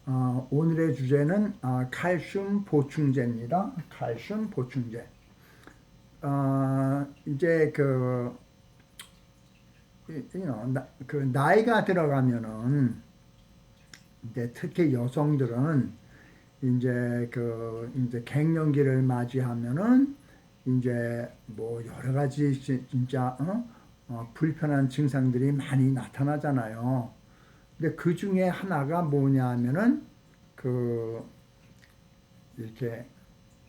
오늘의 주제는 칼슘 보충제입니다. 칼슘 보충제. 이제 그 나이가 들어가면은 이제 특히 여성들은 이제 갱년기를 맞이하면은 이제 뭐 여러 가지 진짜 불편한 증상들이 많이 나타나잖아요. 근데 그 중에 하나가 뭐냐 하면은 그 이렇게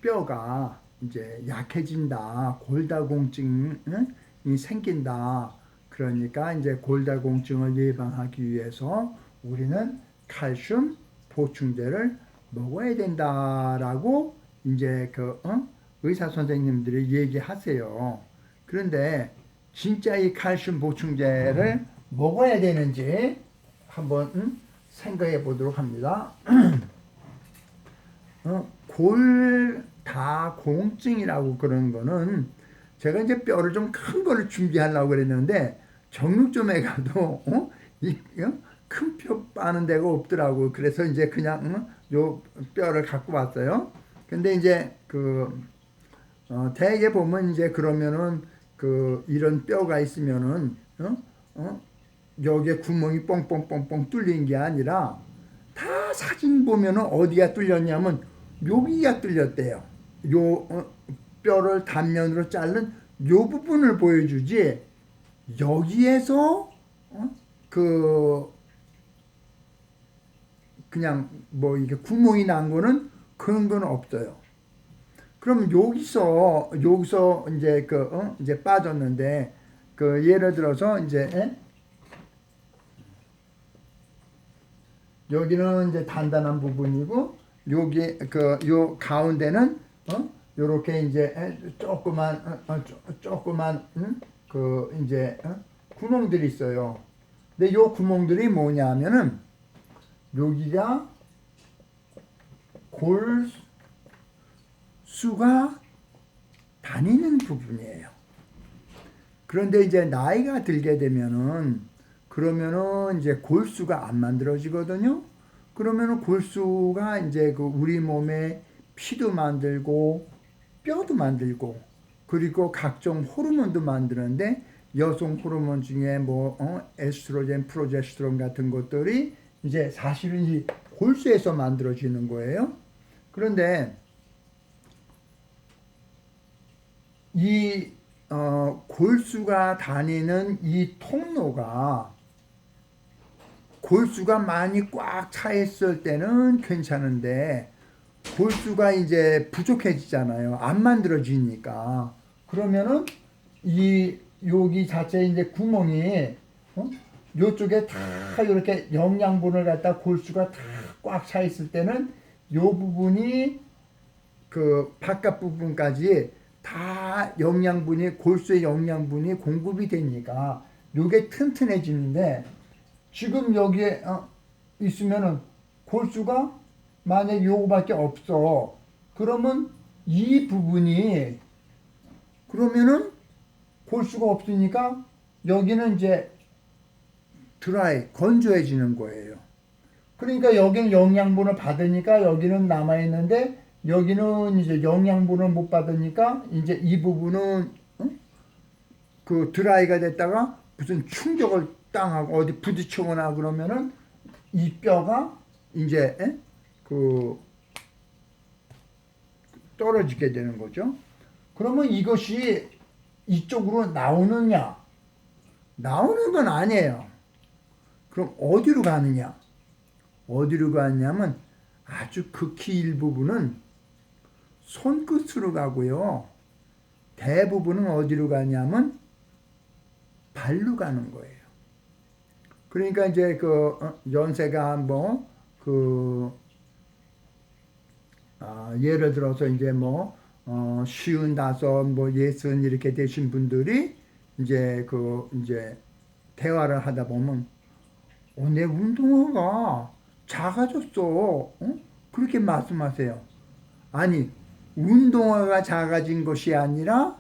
뼈가 이제 약해진다, 골다공증이 생긴다. 그러니까 이제 골다공증을 예방하기 위해서 우리는 칼슘 보충제를 먹어야 된다라고 이제 의사 선생님들이 얘기하세요. 그런데 진짜 이 칼슘 보충제를 먹어야 되는지 한번 생각해 보도록 합니다. 골다공증이라고 그러는 거는 제가 이제 뼈를 좀 큰 거를 준비하려고 그랬는데 정육점에 가도 큰 뼈 빠는 데가 없더라고. 그래서 이제 그냥 요 뼈를 갖고 왔어요. 근데 이제 대개 보면 이제 그러면은 이런 뼈가 있으면은 여기에 구멍이 뻥뻥뻥뻥 뚫린 게 아니라 다 사진 보면은 어디가 뚫렸냐면 여기가 뚫렸대요. 뼈를 단면으로 자른 요 부분을 보여주지 여기에서 그냥 뭐 이게 구멍이 난 거는 그런 건 없어요. 그럼 여기서 이제 이제 빠졌는데 예를 들어서 이제 여기는 이제 단단한 부분이고 여기 요 가운데는 요렇게 이제 조그만 이제 구멍들이 있어요. 근데 요 구멍들이 뭐냐면은 여기가 골수가 다니는 부분이에요. 그런데 이제 나이가 들게 되면은 그러면은 이제 골수가 안 만들어지거든요. 그러면은 골수가 이제 우리 몸에 피도 만들고 뼈도 만들고 그리고 각종 호르몬도 만드는데 여성 호르몬 중에 뭐 에스트로겐, 프로제스테론 같은 것들이 이제 사실은 이 골수에서 만들어지는 거예요. 그런데 이 골수가 다니는 이 통로가 골수가 많이 꽉 차 있을 때는 괜찮은데 골수가 이제 부족해지잖아요. 안 만들어지니까. 그러면은 여기 자체 이제 구멍이 요쪽에 다 이렇게 영양분을 갖다 골수가 다 꽉 차 있을 때는 요 부분이 바깥 부분까지 다 골수의 영양분이 공급이 되니까 요게 튼튼해지는데 지금 여기에 있으면은 골수가 만약 요거밖에 없어. 그러면 이 부분이 그러면은 골수가 없으니까 여기는 이제 건조해지는 거예요. 그러니까 여기는 영양분을 받으니까 여기는 남아있는데 여기는 이제 영양분을 못 받으니까 이제 이 부분은 드라이가 됐다가 무슨 충격을 땅하고 어디 부딪히거나 그러면은 이 뼈가 이제 떨어지게 되는 거죠. 그러면 이것이 이쪽으로 나오느냐? 나오는 건 아니에요. 그럼 어디로 가느냐? 어디로 가냐면 아주 극히 일부분은 손끝으로 가고요. 대부분은 어디로 가냐면 발로 가는 거예요. 그러니까 이제 연세가 뭐 예를 들어서 이제 뭐 55, 뭐 60 이렇게 되신 분들이 이제 이제 대화를 하다 보면 내 운동화가 작아졌어. 그렇게 말씀하세요. 아니, 운동화가 작아진 것이 아니라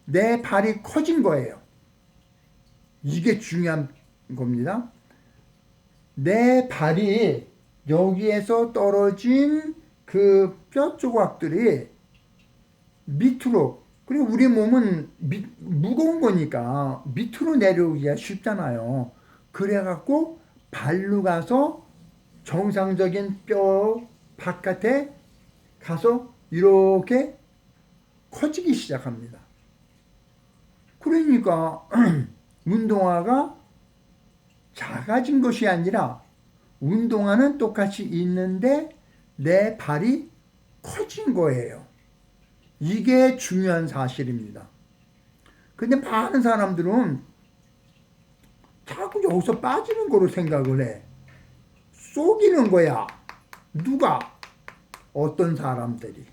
내 발이 커진 거예요. 이게 중요한 겁니다. 내 발이 여기에서 떨어진 그 뼈 조각들이 밑으로, 그리고 우리 몸은 무거운 거니까 밑으로 내려오기가 쉽잖아요. 그래갖고 발로 가서 정상적인 뼈 바깥에 가서 이렇게 커지기 시작합니다. 그러니까 운동화가 작아진 것이 아니라 운동화는 똑같이 있는데 내 발이 커진 거예요. 이게 중요한 사실입니다. 근데 많은 사람들은 자꾸 여기서 빠지는 거로 생각을 해. 속이는 거야. 누가? 어떤 사람들이.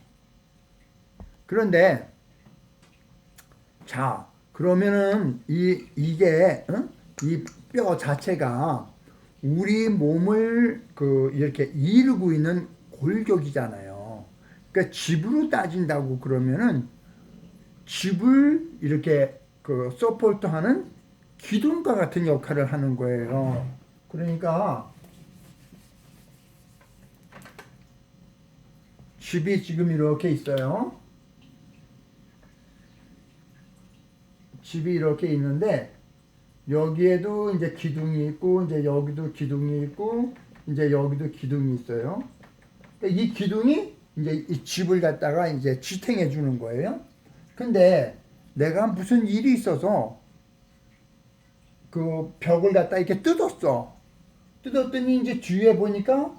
그런데 자, 그러면은 이게 이 뼈 자체가 우리 몸을 이렇게 이루고 있는 골격이잖아요. 그러니까 집으로 따진다고 그러면은 집을 이렇게 서포트하는 기둥과 같은 역할을 하는 거예요. 그러니까 집이 지금 이렇게 있어요. 집이 이렇게 있는데 여기에도 이제 기둥이 있고 이제 여기도 기둥이 있고 이제 여기도 기둥이 있어요. 그러니까 이 기둥이 이제 이 집을 갖다가 이제 지탱해 주는 거예요. 근데 내가 무슨 일이 있어서 그 벽을 갖다 이렇게 뜯었어. 뜯었더니 이제 뒤에 보니까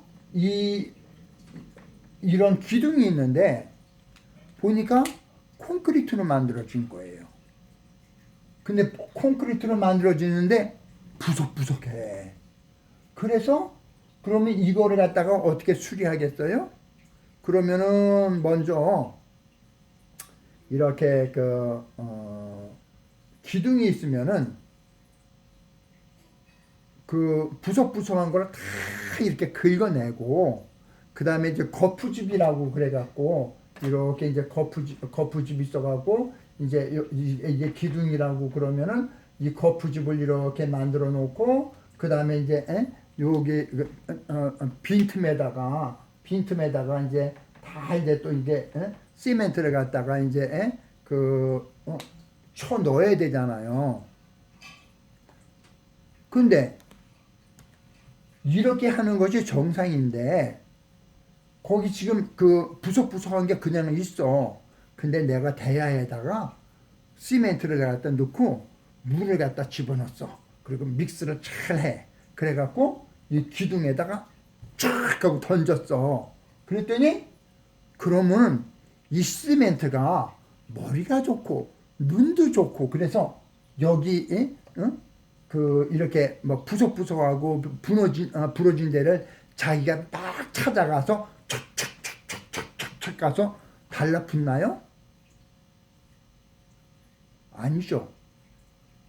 이런 기둥이 있는데 보니까 콘크리트로 만들어진 거예요. 근데 콘크리트로 만들어지는데 부석부석해. 그래서 그러면 이거를 갖다가 어떻게 수리하겠어요? 그러면은 먼저 이렇게 기둥이 있으면은 그 부석부석한 거를 다 이렇게 긁어내고 그 다음에 이제 거푸집이라고 그래갖고 이렇게 이제 거푸집 있어갖고 이제 기둥이라고 그러면은 이 거푸집을 이렇게 만들어 놓고 그 다음에 이제 여기 빈틈에다가 이제 다 이제 또 이제 시멘트를 갖다가 이제 쳐 넣어야 되잖아요. 근데 이렇게 하는 것이 정상인데 거기 지금 그 부석부석한 게 그냥 있어. 근데 내가 대야에다가 시멘트를 갖다 넣고 물을 갖다 집어넣었어. 그리고 믹스를 잘 해. 그래갖고 이 기둥에다가 쫙 하고 던졌어. 그랬더니 그러면 이 시멘트가 머리가 좋고 눈도 좋고 그래서 여기 이렇게 뭐 부석부석하고 부러진 데를 자기가 막 찾아가서 척척척척척척 가서 달라붙나요? 아니죠.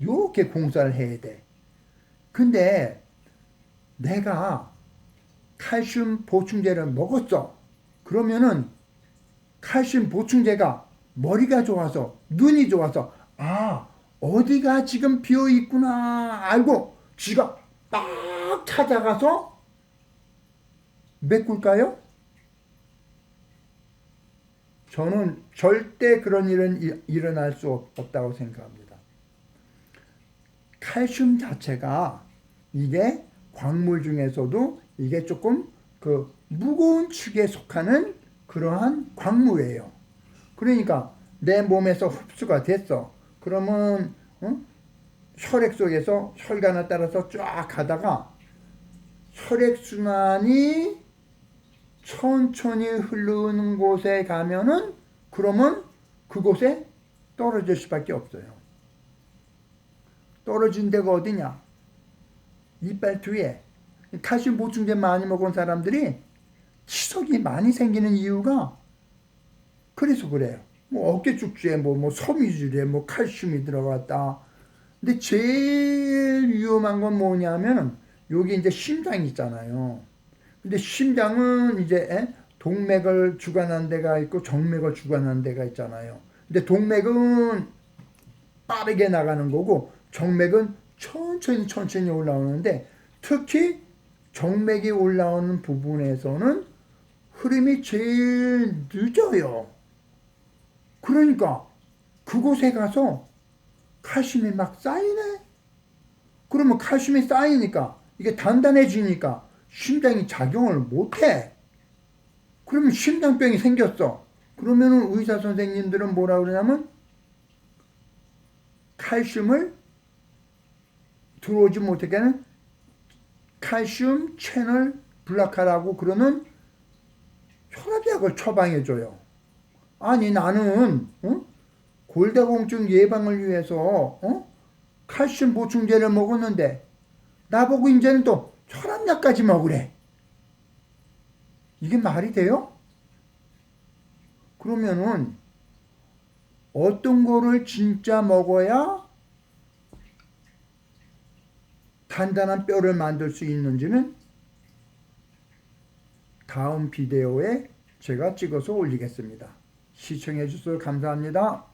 요렇게 공사를 해야 돼. 근데 내가 칼슘 보충제를 먹었어. 그러면은 칼슘 보충제가 머리가 좋아서 눈이 좋아서 어디가 지금 비어 있구나 알고 쥐가 딱 찾아가서 메꿀까요? 저는 절대 그런 일은 일어날 수 없다고 생각합니다. 칼슘 자체가 이게 광물 중에서도 이게 조금 무거운 축에 속하는 그러한 광물이에요. 그러니까 내 몸에서 흡수가 됐어. 그러면 혈액 속에서 혈관을 따라서 쫙 가다가 혈액순환이 천천히 흐르는 곳에 가면은 그러면 그곳에 떨어질 수밖에 없어요. 떨어진 데가 어디냐? 이빨 뒤에. 칼슘 보충제 많이 먹은 사람들이 치석이 많이 생기는 이유가 그래서 그래요. 뭐 어깨 축주에 뭐 섬유질에 뭐 칼슘이 들어갔다. 근데 제일 위험한 건 뭐냐면 여기 이제 심장이 있잖아요. 근데 심장은 이제 동맥을 주관하는 데가 있고 정맥을 주관하는 데가 있잖아요. 근데 동맥은 빠르게 나가는 거고 정맥은 천천히 올라오는데 특히 정맥이 올라오는 부분에서는 흐름이 제일 늦어요. 그러니까 그곳에 가서 칼슘이 막 쌓이네. 그러면 칼슘이 쌓이니까 이게 단단해지니까 심장이 작용을 못해. 그러면 심장병이 생겼어. 그러면은 의사 선생님들은 뭐라 그러냐면 칼슘을 들어오지 못하게 하는 칼슘 채널 블락하라고 그러는 혈압약을 처방해줘요. 아니 나는 골다공증 예방을 위해서 칼슘 보충제를 먹었는데 나보고 이제는 또 혈압약까지 먹으래. 이게 말이 돼요? 그러면은 어떤 거를 진짜 먹어야 단단한 뼈를 만들 수 있는지는 다음 비디오에 제가 찍어서 올리겠습니다. 시청해 주셔서 감사합니다.